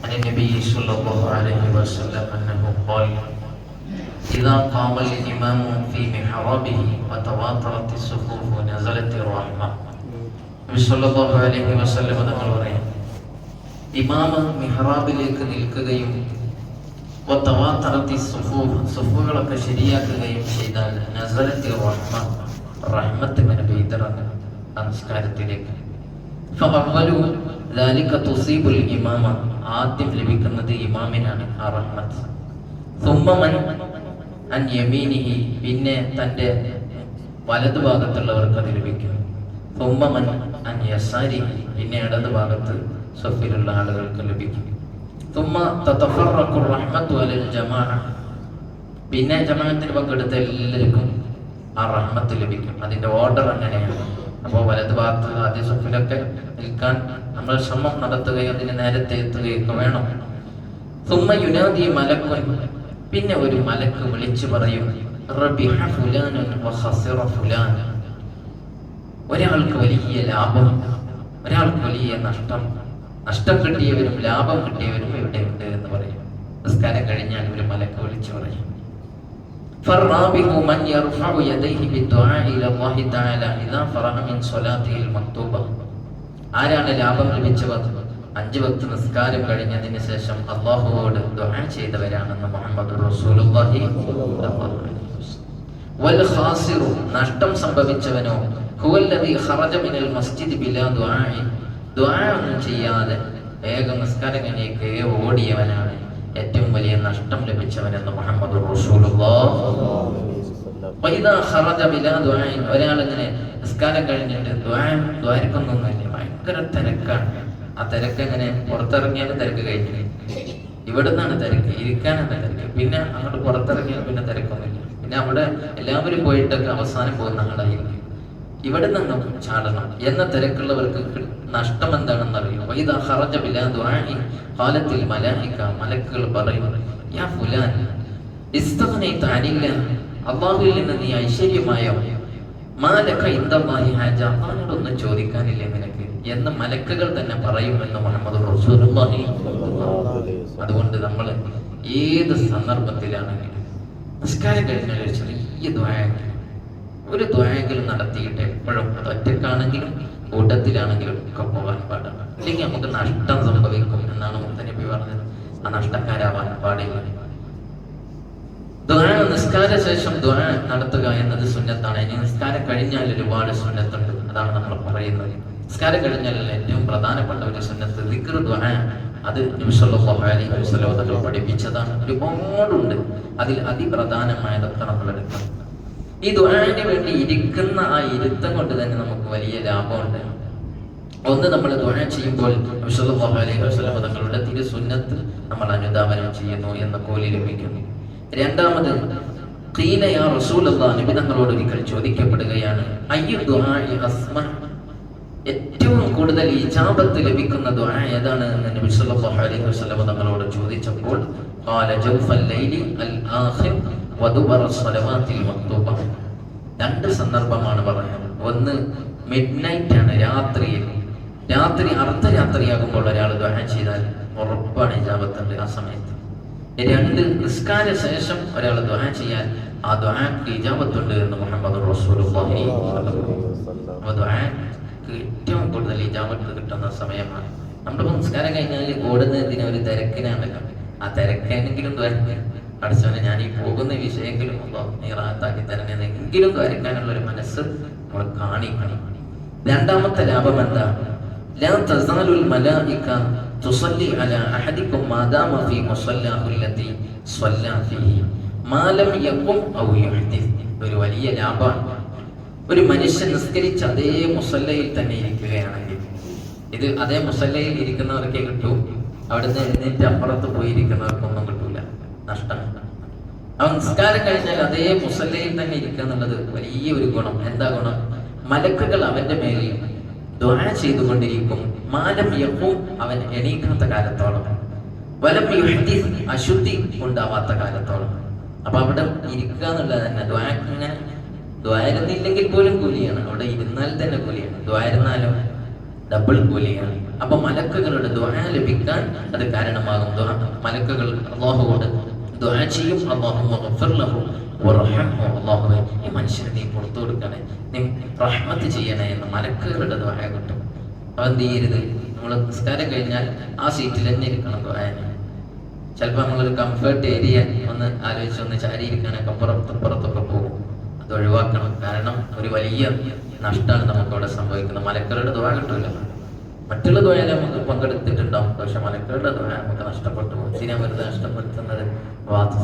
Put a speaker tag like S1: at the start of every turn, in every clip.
S1: عن النبي صلى الله عليه وسلم أنه قال إذا قام الإمام في محرابه وتواترت الصفوف نزلت الرحمة. നബി സല്ലല്ലാഹു അലൈഹി വസല്ലം തങ്ങൾ പറയും, ഇമാമ് മിഹ്റാബിലേക്ക് നിൽക്കുകയും വതവാതറത്തി സുഫൂഫ് സുഫുകളൊക്കെ ശരിയാക്കുകയും ചെയ്താൽ നസലത്തി റഹ്മ റഹ്മത്ത് ഇങ്ങനെ പെയ്തിറങ്ങും നമസ്കാരത്തിലേക്ക്. ഫഅവ്വലു ദാലിക തുസീബുൽ ഇമാമ, ആദ്യം ലഭിക്കുന്നത് ഇമാമിനാണ് ആ റഹ്മത്ത്. സുമ്മ മൻ അൻ യമീനിഹി, പിന്നെ തൻ്റെ വലതുഭാഗത്തുള്ളവർക്ക് അത് ലഭിക്കും. സുമ്മ മൻ അൻ യസാരിഹി, പിന്നെ ഇടതുഭാഗത്ത് സഫിലുള്ള ആളുകൾക്ക് ലഭിക്കും. സുമ്മ തതഫറഖു റഹ്മത്തു അലൽ ജമാഅ, പിന്നെ ജമാഅത്തിന് പങ്കെടുത്ത എല്ലാവർക്കും ആ റഹ്മത്ത് ലഭിക്കും. അതിന്റെ ഓർഡർ അങ്ങനെയാണ്. അപ്പോൾ വലതു ഭാഗത്ത് ആദ്യ സഫിലൊക്കെ നിൽക്കാൻ നമ്മൾ ശ്രമം നടത്തുകയും അതിന് നേരത്തെ എത്തുകയൊക്കെ വേണം. സുമ്മ യുനാദി മലക്കുൻ, പിന്നെ ഒരു മലക്ക് വിളിച്ചു പറയും, റബിഹ ഫുലാനുൻ വഖസിറ ഫുലാൻ, ഒരാൾക്ക് വലിയ ലാഭം, ഒരാൾക്ക് വലിയ നഷ്ടം, നഷ്ടം കിട്ടിയവരും ലാഭം കിട്ടിയവരും ഇവിടെയുണ്ട് എന്ന് പറയും. നിസ്കാരം കഴിഞ്ഞാൽ ഒരു മലക്ക് വിളിച്ചു പറയും, ഫർറാബിഹു മൻ യർഫഉ യദൈഹി ബിദ്ദുആഇ ഇലല്ലാഹി തആല ഇദാ ഫറഹ മിൻ സ്വലാത്തിഹിൽ മക്തൂബ, ആരാണ് ലാഭം ലഭിച്ചവർ? 5 വക്ത് നിസ്കാരം കഴിഞ്ഞതിന് ശേഷം അല്ലാഹുവോട് ദുആ ചെയ്തവരാണെന്ന് മുഹമ്മദ് റസൂലുള്ളാഹി സ്വല്ലല്ലാഹു അലൈഹി വസല്ലം. വൽ ഖാസിറു, നഷ്ടം സംഭവിച്ചവനോ, ഹുവല്ലദീ ഖറജ മിനൽ മസ്ജിദി ബിലാ ദുആഇ, ദുആ ഒന്നും ചെയ്യാതെ വേഗം നിസ്കാരം കഴിഞ്ഞേക്ക് ഓടിയവനാണ് ഏറ്റവും വലിയ നഷ്ടം ലഭിച്ചവനെന്ന് മുഹമ്മദ് റസൂലുള്ളാഹി. വഇദാ ഖറജ ബിലാ ദുആഇ, ഒരാളിങ്ങനെ നിസ്കാരം കഴിഞ്ഞിട്ട് ദ്വാരക്കൊന്നൊന്നുമില്ല, ഭയങ്കര തിരക്കാണ്. ആ തിരക്ക് എങ്ങനെ പുറത്തിറങ്ങിയാൽ തിരക്ക് കഴിഞ്ഞു, ഇവിടെ നിന്നാണ് തിരക്ക്, ഇരിക്കാനാണ് തിരക്ക്. പിന്നെ അങ്ങോട്ട് പുറത്തിറങ്ങിയാൽ പിന്നെ തിരക്കൊന്നുമില്ല. പിന്നെ അവിടെ എല്ലാവരും പോയിട്ടൊക്കെ അവസാനം പോകുന്ന ആളായിരിക്കും. ഇവിടെ നിന്നും ചാടണം എന്ന തിരക്കുള്ളവർക്ക് നഷ്ടം എന്താണെന്ന് അറിയും. വഇദാ ഖറജ ബിലാ ദുആഇ ഖാലത്തിൽ മലായിക, മലക്കുകൾ പറയും, യാ ഫുലാൻ ഇസ്തഗ്നൈത അനില്ലാഹ്, അല്ലാഹുവിൽ നിന്ന് നീ ഐശ്വര്യമായോ, മാലക ഇൻദല്ലാഹി ഹാജ, അവനോടൊന്നും ചോദിക്കാനില്ലേ നിനക്ക് എന്ന് മലക്കുകൾ തന്നെ പറയുമെന്ന് മുഹമ്മദ് റസൂലുള്ളാഹി. അതുകൊണ്ട് നമ്മൾ ഏത് സന്ദർഭത്തിലാണെങ്കിലും നിസ്കാരം കഴിഞ്ഞാൽ ഒരു ചെറിയ ഒരു ദ്വായെങ്കിലും നടത്തിയിട്ട് എപ്പോഴും ഒറ്റക്കാണെങ്കിലും കൂട്ടത്തിലാണെങ്കിലും ഒക്കെ പോകാൻ പാടാണ്. അല്ലെങ്കിൽ നമുക്ക് നഷ്ടം സംഭവിക്കും എന്നാണ് മുത്തനബി പറഞ്ഞത്. ആ നഷ്ടക്കാരാവാൻ പാടില്ല. നിസ്കാര ശേഷം ദ്വാ നടത്തുക എന്നത് സുന്നത്താണ്. ഇനി നിസ്കാരം കഴിഞ്ഞാൽ ഒരുപാട് സുന്നത്തുണ്ട്, അതാണ് നമ്മൾ പറയുന്നത്. നിസ്കാരം കഴിഞ്ഞാൽ ഏറ്റവും പ്രധാനപ്പെട്ട ഒരു സുന്നത്ത് ദിക്ർ ദ്വാ, അത് നബി സല്ലല്ലാഹു അലൈഹി വസല്ലം തങ്ങൾ പഠിപ്പിച്ചതാണ്. ഒരുപാടുണ്ട്, അതിൽ അതിപ്രധാനമായതൊക്കെ നമ്മൾ എടുക്കണം. ഈ ദുആന് വേണ്ടി ഇരിക്കുന്ന ആ ഇരുത്തം കൊണ്ട് തന്നെ നമുക്ക് വലിയ ലാഭമുണ്ട്. ഒന്ന്, നമ്മൾ ദുആ ചെയ്യുമ്പോൾ നബി സല്ലല്ലാഹു അലൈഹി വസല്ലം തങ്ങളുടെ തിരു സുന്നത്ത് നമ്മൾ അനുധാവനം ചെയ്യുന്നു എന്ന കൂലി ലഭിക്കുന്നു. രണ്ടാമത്, ഖീല യാ റസൂലല്ലാഹ്, നബി തങ്ങളോട് ഒരിക്കൽ ചോദിക്കപ്പെടുകയാണ്, അയ്യു ദുആഇ അസ്മ, ഏറ്റവും കൂടുതൽ ഇജാബത്ത് ലഭിക്കുന്ന ദുആ ഏതാണ് എന്ന് നബി സല്ലല്ലാഹു അലൈഹി വസല്ലം തങ്ങളോട് ചോദിച്ചപ്പോൾ ഖാല ജൗഫൽ ലൈലി അൽ ആഖിർ വദുബറ സ്വലവാത്തിൽ മക്തൂബ. 2 സന്ദർഭമാണ് പറയുന്നത്. ഒന്ന്, മിഡ് നൈറ്റ് ആണ്, രാത്രി അർദ്ധരാത്രിയാകുമ്പോൾ ഒരാൾ ദുആ ചെയ്താൽ ഉറപ്പാണ് ഇജാബത്തുണ്ട് ആ സമയത്ത്. 2, നിസ്കാര ശേഷം ഒരാൾ ദുആ ചെയ്യാൻ ആ ദുആക്ക് ഇജാബത്തുണ്ട് എന്ന് മുഹമ്മദ് റസൂലുള്ളാഹി. അപ്പോൾ ദുആക്ക് ഏറ്റവും കൂടുതൽ ഇജാബത്ത് കിട്ടുന്ന സമയമാണ്. നമ്മളിപ്പോൾ നിസ്കാരം കഴിഞ്ഞാൽ ഓടുന്നതിന് ഒരു തിരക്കിനാണല്ലോ. ആ തിരക്കാണെങ്കിലും പഠിച്ചവനെ ഞാൻ ഈ പോകുന്ന വിഷയമെങ്കിലും നീ റാഹത്താക്കി തരണേ എങ്കിലും വരയ്ക്കാനുള്ള ഒരു മനസ്സ് നമ്മൾ കാണിക്കണം. രണ്ടാമത്തെ ലാഭം എന്താ? ലാ തസാലുൽ മലായിക തുസല്ലി അലാ അഹദികും മാദാമ ഫീ മുസല്ലാഹു അല്ലദീ സ്വല്ലാ ഫീഹി മാ ലം യഖും ഔ യുഹ്ദിസ്. ഒരു വലിയ ലാഭമാണ്. ഒരു മനുഷ്യൻ നിസ്കരിച്ച് അതേ മുസല്ലയിൽ തന്നെ ഇരിക്കുകയാണെങ്കിൽ, ഇത് അതേ മുസല്ലയിൽ ഇരിക്കുന്നവർക്കേ കിട്ടൂ, അവിടുന്ന് എഴുന്നേറ്റ് അപ്പുറത്ത് പോയിരിക്കുന്നവർക്കൊന്നും കിട്ടൂല, നഷ്ടമാണ്. അവൻ നിസ്കാരം കഴിഞ്ഞാൽ അതേ മുസല്ലയിൽ തന്നെ ഇരിക്കുക എന്നുള്ളത് വലിയ ഒരു ഗുണം. എന്താ ഗുണം? മലക്കുകൾ അവന്റെ മേലിൽ ദുആ ചെയ്തുകൊണ്ടിരിക്കും. മാലം യഖൂം, അവൻ എണീക്കാത്ത കാലത്തോളം, വലം യുഹ്ദിസ്, അശുദ്ധി ഉണ്ടാവാത്ത കാലത്തോളം. അപ്പൊ അവിടെ ഇരിക്കുക എന്നുള്ളത് തന്നെ ദ്വാരക്കിങ്ങനെ, ദ്വാരുന്നില്ലെങ്കിൽ പോലും കൂലിയാണ്, അവിടെ ഇരുന്നാൽ തന്നെ കൂലിയാണ്, ദ്വാരുന്നാലും ഡബിൾ കൂലിയാണ്. അപ്പൊ മലക്കുകളുടെ ദുആ ലഭിക്കാൻ അത് കാരണമാകും. മലക്കുകൾ അല്ലാഹുവോട് ദുആ ചെയ്യും, അല്ലാഹുമ്മ ഗഫിർ ലഹു വറഹ്മഹു, അല്ലാഹുവേ ഈ മനുഷ്യനെ നീ പുറത്തു കൊടുക്കണേ, നീ റഹ്മത്ത് ചെയ്യണേ എന്ന് മലക്കുകളുടെ ദുആ കിട്ടും. അപ്പൊ എന്ത് ചെയ്യരുത്, നമ്മൾ നിസ്കാരം കഴിഞ്ഞാൽ ആ സീറ്റിൽ തന്നെ ഇരിക്കണം ദുആന്. ചിലപ്പോൾ നമ്മളൊരു കംഫർട്ട് ഏരിയ ഒന്ന് ആലോചിച്ച് ഒന്ന് ചാരിയിരിക്കാനൊക്കെ പുറത്തൊക്കെ പോകും. അത് ഒഴിവാക്കണം. കാരണം ഒരു വലിയ നഷ്ടമാണ് നമുക്കവിടെ സംഭവിക്കുന്നത്. മലക്കളുടെ ദുആ കിട്ടൂല. മറ്റുള്ള ദുആയിൽ നമുക്ക് പങ്കെടുത്തിട്ടുണ്ടാവും, പക്ഷെ മലക്കളുടെ ദുആ നമുക്ക് നഷ്ടപ്പെട്ടു പോകും. ഇതിനെ വെറുതെ നഷ്ടപ്പെടുത്തുന്നത്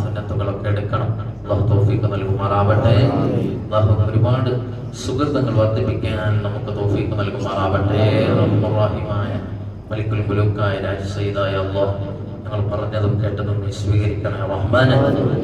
S1: സുന്നത്തുകളൊക്കെ എടുക്കണം. അല്ലാഹു തൗഫീഖ് നൽകുമാറാവട്ടെ. അല്ലാഹു ഒരുപാട് സുഹൃത്തുക്കൾ വർദ്ധിപ്പിക്കാൻ നമുക്ക് തൗഫീഖ് നൽകുമാറാവട്ടെ. റഹ്മാനായ മലിക്കുൽ മുലൂക്കായ രാജസയ്യിദായ അല്ലാഹ്, ഞങ്ങൾ പറഞ്ഞതും കേട്ടതും നീ സ്വീകരിക്കണേ റഹ്മാനെ.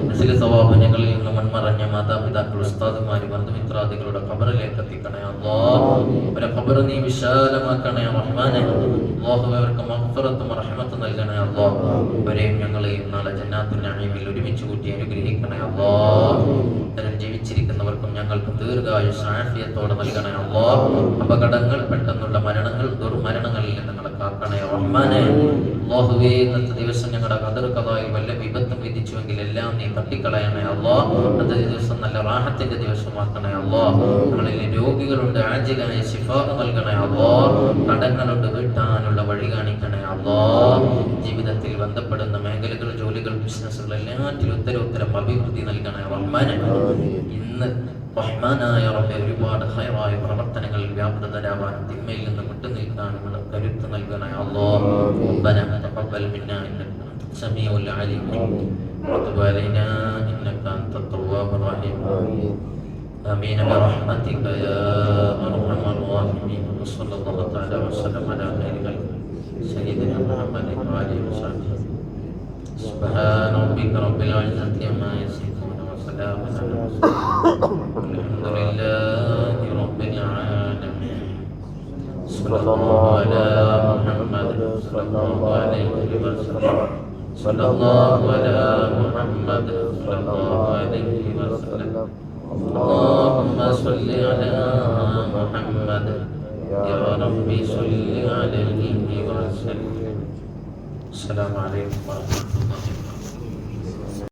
S1: മിസ്ലി സവാബ് ഞങ്ങളിൽ നിന്ന് മൺമറഞ്ഞ മാതാപിതാക്കൾ, ഉസ്താദുമാര്, ബന്ധുമിത്രാദികളുടെ ഖബറിലേക്ക് എത്തിക്കണേ അല്ലാഹ്. അവരെ ഖബർ നീ വിശാലമാക്കണേ റഹ്മാനെ. അല്ലാഹുവേ അവർക്ക് മഗ്ഫിറത്തും റഹ്മത്തും നൽകണേ അല്ലാഹ്. അവരെയും ഞങ്ങളെയും നാളെ ജന്നാത്തുൽ നഈമിൽ ഒരുമിച്ച് കൂട്ടി അനുഗ്രഹിക്കണേ അല്ലാഹ്. ജീവിച്ചിരിക്കുന്നവർക്കും ഞങ്ങൾക്കും ദീർഘായുസ്സും ആഫിയത്തോടെ നൽകണേ അല്ലാഹ്. അപകടങ്ങൾ, പെട്ടെന്നുള്ള മരണങ്ങൾ, ദുർമരണങ്ങളിൽ നിന്ന് ഞങ്ങളെ കാക്കണേ റഹ്മാനെ. അല്ലാഹുവേ ഇന്നത്തെ ദിവസം ഞങ്ങളുടെ ഖദർ ഖദായിൽ വല്ല വിപത്തും വിധിച്ചുവെങ്കിൽ എല്ലാം നീ തട്ടിക്കളയണേ അല്ലാഹ്. അന്നത്തെ ദിവസം നല്ല റാഹത്തിന്റെ ദിവസമാക്കണേ അല്ലാഹ്. ഞങ്ങളിൽ രോഗികളുണ്ട്, ആജിലായ ശിഫാ നൽകണേ അല്ലാഹ്. കടങ്ങളുണ്ട്, വീട്ടാനുള്ള വഴി കാണിക്കണേ അല്ലാഹ്. ജീവിതത്തിൽ ബന്ധപ്പെടുന്ന മേഖലകൾ, ജോലികൾ, ബിസിനസ്സുകൾ എല്ലാറ്റിലും ഉത്തരോത്തരം അഭിവൃദ്ധി നൽകണേ റഹ്മാനെ. ഇന്ന് റഹ്മാനായ റബ്ബേ ഒരുപാട് ഹൈറായ പ്രവർത്തനങ്ങളിൽ വ്യാപൃതരാവാനും തിന്മയിൽ നിന്ന് വിട്ടുനിൽക്കാനുള്ള കരുത്ത് നൽകണേ അല്ലാഹ്. റബ്ബനാ തഖബ്ബൽ മിന്നാ ഇന്നക അൻത സമീഉൽ അലീം വതുബ് അലൈനാ ഇന്നക അൻത തവ്വാബുർ റഹീം. آمين برحمتك يا أرحم الراحمين. وصلى الله تعالى وسلم على خير خلقه سيدنا محمد وآله وصحبه. سبحان ربك رب العزة عما يصفون وسلام على المرسلين الحمد لله رب العالمين. صلى الله على محمد صلى الله عليه وسلم. صلى الله على محمد صلى الله عليه وسلم. اللهم صل على محمد يا ربي صل عليه وسلم. السلام عليكم ورحمة الله وبركاته.